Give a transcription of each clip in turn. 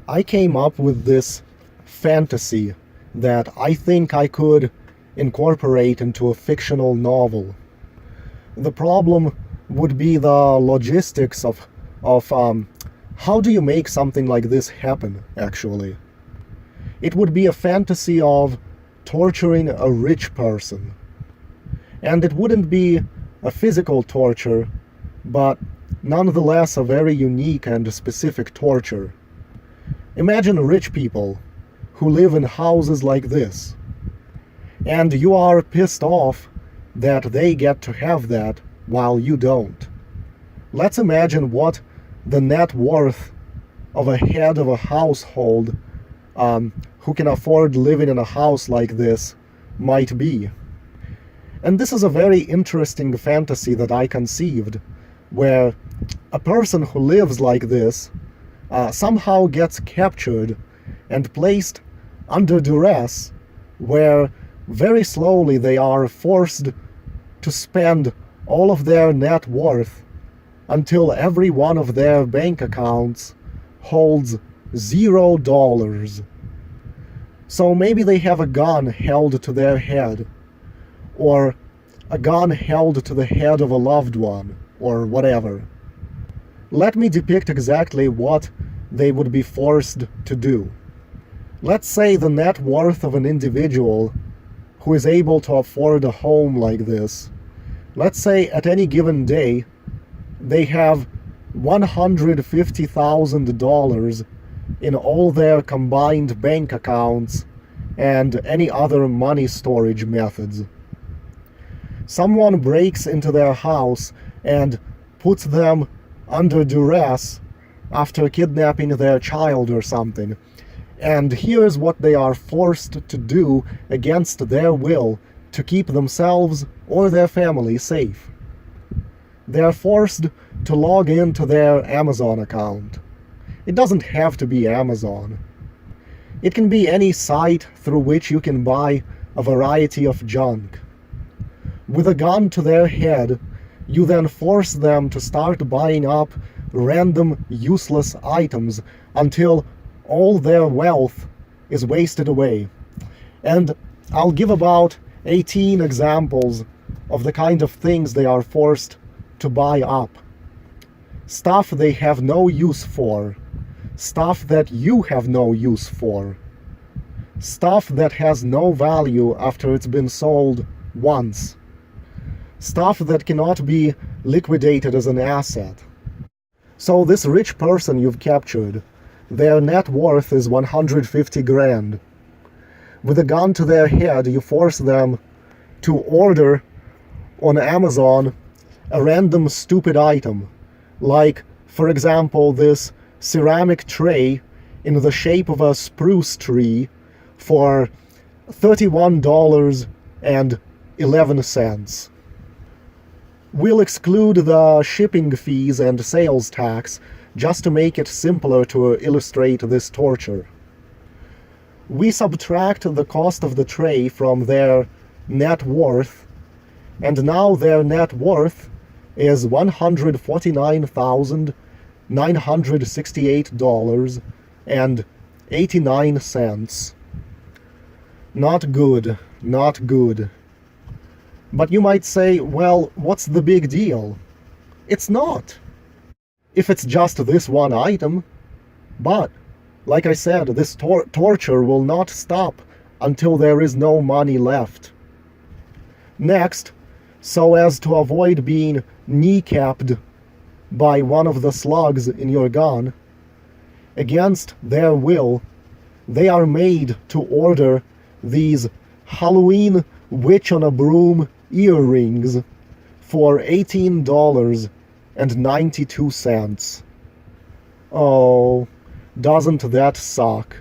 I came up with this fantasy that I think I could incorporate into a fictional novel. The problem would be the logistics of how do you make something like this happen, actually. It would be a fantasy of torturing a rich person. And it wouldn't be a physical torture, but nonetheless a very unique and specific torture. Imagine rich people who live in houses like this, and you are pissed off that they get to have that while you don't. Let's imagine what the net worth of a head of a household who can afford living in a house like this might be. And this is a very interesting fantasy that I conceived, where a person who lives like this somehow gets captured and placed under duress, where very slowly they are forced to spend all of their net worth until every one of their bank accounts holds $0. So maybe they have a gun held to their head, or a gun held to the head of a loved one, or whatever. Let me depict exactly what they would be forced to do. Let's say the net worth of an individual who is able to afford a home like this, let's say at any given day, they have $150,000 in all their combined bank accounts and any other money storage methods. Someone breaks into their house and puts them under duress after kidnapping their child or something. And here's what they are forced to do against their will to keep themselves or their family safe. They are forced to log into their Amazon account. It doesn't have to be Amazon. It can be any site through which you can buy a variety of junk. With a gun to their head, you then force them to start buying up random useless items until all their wealth is wasted away. And I'll give about 18 examples of the kind of things they are forced to buy up. Stuff they have no use for. Stuff that you have no use for. Stuff that has no value after it's been sold once. Stuff that cannot be liquidated as an asset. So this rich person you've captured, their net worth is 150 grand. With a gun to their head, you force them to order on Amazon a random stupid item, like, for example, this ceramic tray in the shape of a spruce tree for $31.11. We'll exclude the shipping fees and sales tax just to make it simpler to illustrate this torture. We subtract the cost of the tray from their net worth, and now their net worth is $149,968.89. Not good, not good. But you might say, well, what's the big deal? It's not. If it's just this one item. But, like I said, this torture will not stop until there is no money left. Next, so as to avoid being kneecapped by one of the slugs in your gun, against their will, they are made to order these Halloween witch on a broom earrings for $18.92. Oh, doesn't that suck?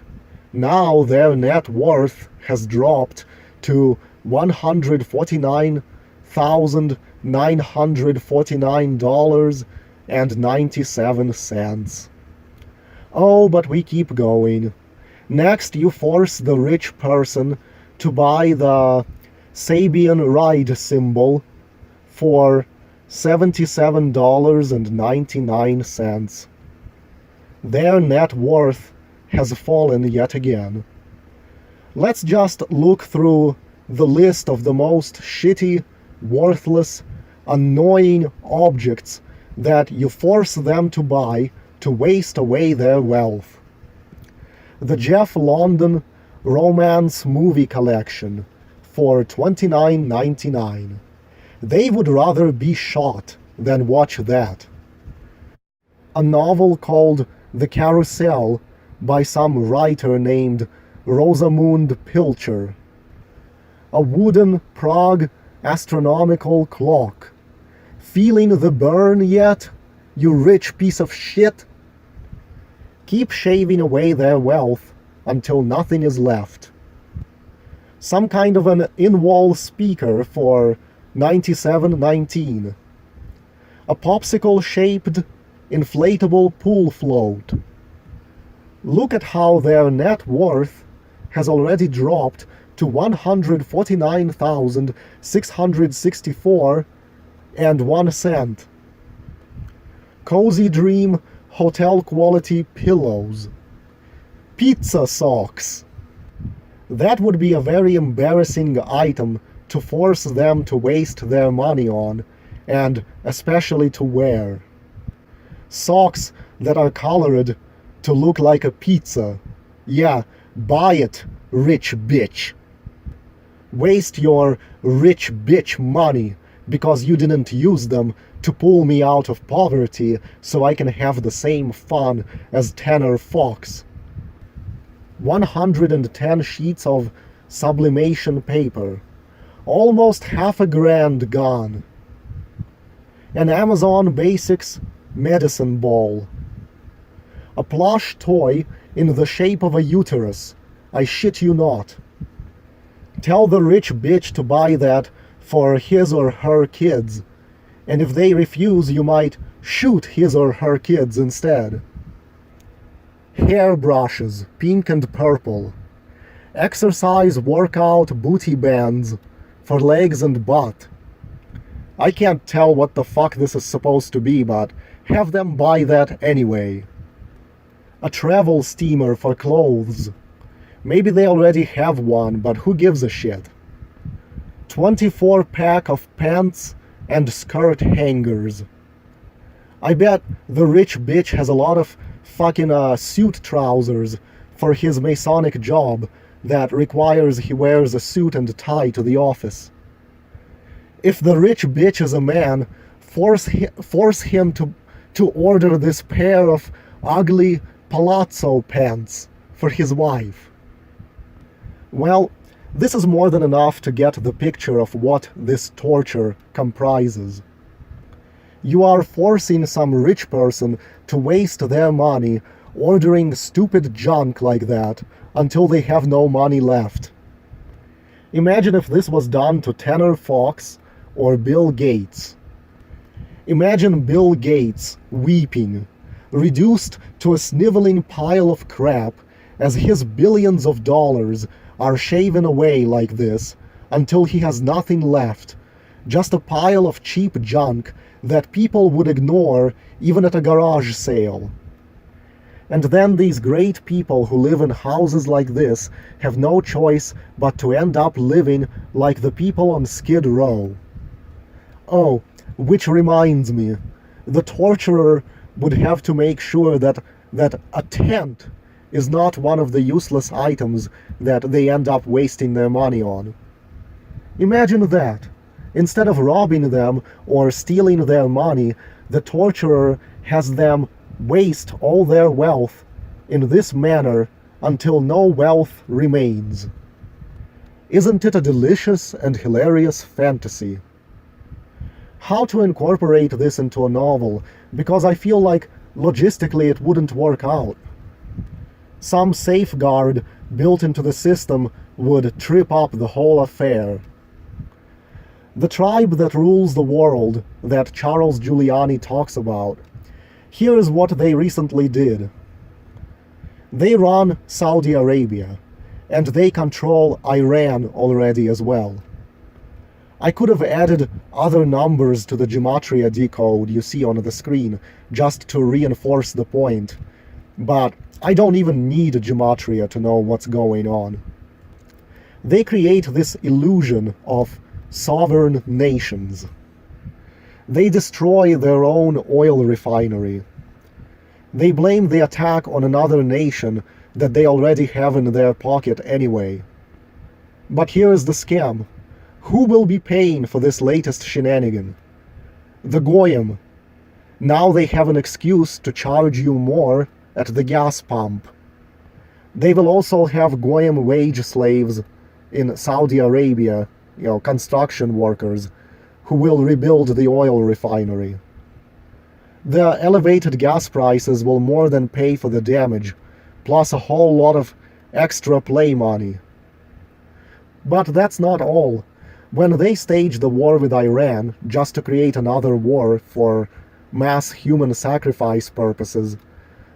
Now their net worth has dropped to $149,949.97. Oh, but we keep going. Next, you force the rich person to buy the Sabian ride symbol for $77.99. Their net worth has fallen yet again. Let's just look through the list of the most shitty, worthless, annoying objects that you force them to buy to waste away their wealth. The Jeff London Romance Movie Collection for $29.99. They would rather be shot than watch that. A novel called The Carousel by some writer named Rosamund Pilcher. A wooden Prague astronomical clock. Feeling the burn yet, you rich piece of shit? Keep shaving away their wealth until nothing is left. Some kind of an in-wall speaker for $97.19. A popsicle-shaped inflatable pool float. Look at how their net worth has already dropped to $149,664.01. Cozy Dream hotel quality pillows. Pizza socks. That would be a very embarrassing item to force them to waste their money on, and especially to wear. Socks that are colored to look like a pizza. Yeah, buy it, rich bitch. Waste your rich bitch money because you didn't use them to pull me out of poverty so I can have the same fun as Tanner Fox. 110 sheets of sublimation paper. Almost half a grand gone. An Amazon Basics medicine ball. A plush toy in the shape of a uterus. I shit you not. Tell the rich bitch to buy that for his or her kids, and if they refuse, you might shoot his or her kids instead. Hair brushes, pink and purple. Exercise workout booty bands for legs and butt. I can't tell what the fuck this is supposed to be, but have them buy that anyway. A travel steamer for clothes. Maybe they already have one, but who gives a shit? 24-pack of pants and skirt hangers. I bet the rich bitch has a lot of fucking suit trousers for his Masonic job that requires he wears a suit and tie to the office. If the rich bitch is a man, force him to order this pair of ugly palazzo pants for his wife. Well, this is more than enough to get the picture of what this torture comprises. You are forcing some rich person to waste their money ordering stupid junk like that until they have no money left. Imagine if this was done to Tanner Fox or Bill Gates. Imagine Bill Gates weeping, reduced to a sniveling pile of crap as his billions of dollars are shaven away like this until he has nothing left, just a pile of cheap junk that people would ignore even at a garage sale. And then these great people who live in houses like this have no choice but to end up living like the people on Skid Row. Oh, which reminds me, the torturer would have to make sure that a tent is not one of the useless items that they end up wasting their money on. Imagine that. Instead of robbing them or stealing their money, the torturer has them waste all their wealth in this manner until no wealth remains. Isn't it a delicious and hilarious fantasy? How to incorporate this into a novel, because I feel like logistically it wouldn't work out. Some safeguard built into the system would trip up the whole affair. The tribe that rules the world that Charles Giuliani talks about, here is what they recently did. They run Saudi Arabia, and they control Iran already as well. I could have added other numbers to the gematria decode you see on the screen just to reinforce the point, but I don't even need gematria to know what's going on. They create this illusion of sovereign nations. They destroy their own oil refinery. They blame the attack on another nation that they already have in their pocket anyway. But here's the scam. Who will be paying for this latest shenanigan? The Goyim. Now they have an excuse to charge you more at the gas pump. They will also have Goyim wage slaves in Saudi Arabia, construction workers, who will rebuild the oil refinery. The elevated gas prices will more than pay for the damage, plus a whole lot of extra play money. But that's not all. When they stage the war with Iran just to create another war for mass human sacrifice purposes,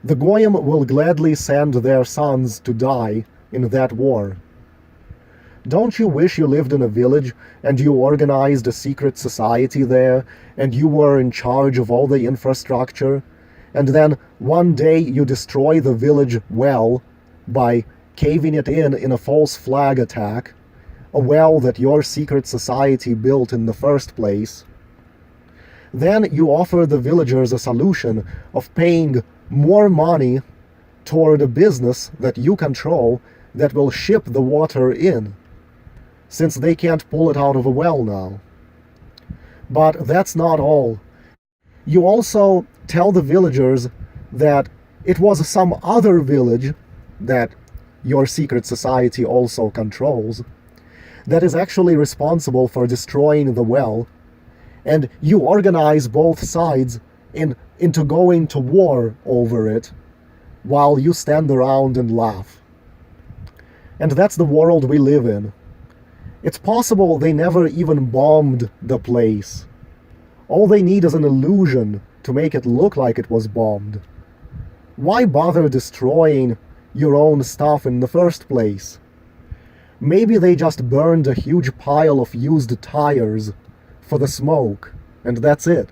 the Goyim will gladly send their sons to die in that war. Don't you wish you lived in a village and you organized a secret society there and you were in charge of all the infrastructure, and then one day you destroy the village well by caving it in a false flag attack, a well that your secret society built in the first place? Then you offer the villagers a solution of paying more money toward a business that you control that will ship the water in, since they can't pull it out of a well now. But that's not all. You also tell the villagers that it was some other village that your secret society also controls that is actually responsible for destroying the well, and you organize both sides into going to war over it, while you stand around and laugh. And that's the world we live in. It's possible they never even bombed the place. All they need is an illusion to make it look like it was bombed. Why bother destroying your own stuff in the first place? Maybe they just burned a huge pile of used tires for the smoke, and that's it.